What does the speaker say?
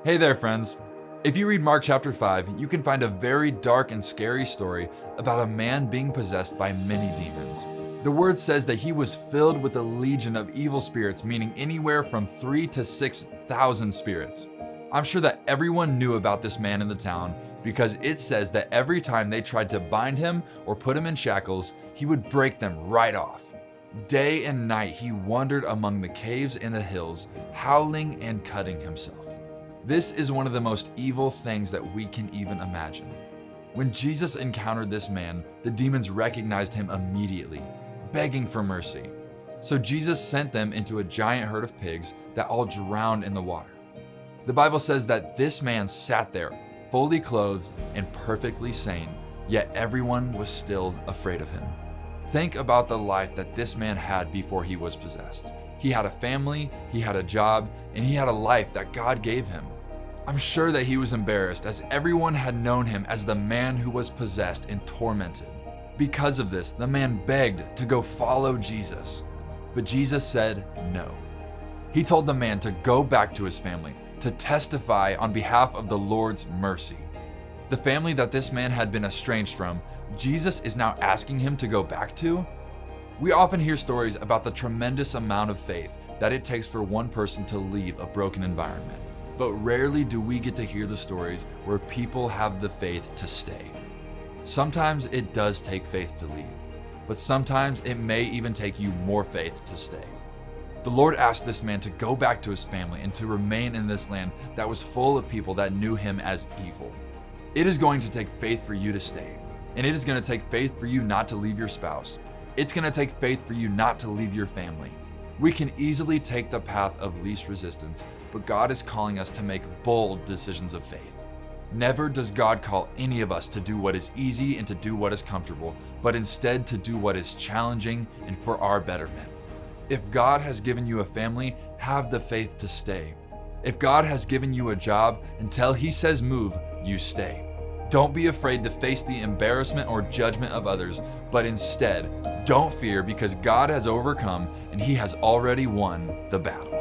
Hey there, friends. If you read Mark chapter 5, you can find a very dark and scary story about a man being possessed by many demons. The word says that he was filled with a legion of evil spirits, meaning anywhere from 3,000 to 6,000 spirits. I'm sure that everyone knew about this man in the town because it says that every time they tried to bind him or put him in shackles, he would break them right off. Day and night he wandered among the caves and the hills, howling and cutting himself. This is one of the most evil things that we can even imagine. When Jesus encountered this man, the demons recognized him immediately, begging for mercy. So Jesus sent them into a giant herd of pigs that all drowned in the water. The Bible says that this man sat there, fully clothed and perfectly sane, yet everyone was still afraid of him. Think about the life that this man had before he was possessed. He had a family, he had a job, and he had a life that God gave him. I'm sure that he was embarrassed as everyone had known him as the man who was possessed and tormented. Because of this, the man begged to go follow Jesus. But Jesus said no. He told the man to go back to his family, to testify on behalf of the Lord's mercy. The family that this man had been estranged from, Jesus is now asking him to go back to? We often hear stories about the tremendous amount of faith that it takes for one person to leave a broken environment. But rarely do we get to hear the stories where people have the faith to stay. Sometimes it does take faith to leave, but sometimes it may even take you more faith to stay. The Lord asked this man to go back to his family and to remain in this land that was full of people that knew him as evil. It is going to take faith for you to stay, and it is going to take faith for you not to leave your spouse. It's going to take faith for you not to leave your family. We can easily take the path of least resistance, but God is calling us to make bold decisions of faith. Never does God call any of us to do what is easy and to do what is comfortable, but instead to do what is challenging and for our betterment. If God has given you a family, have the faith to stay. If God has given you a job, until He says move, you stay. Don't be afraid to face the embarrassment or judgment of others, but instead, don't fear because God has overcome and He has already won the battle.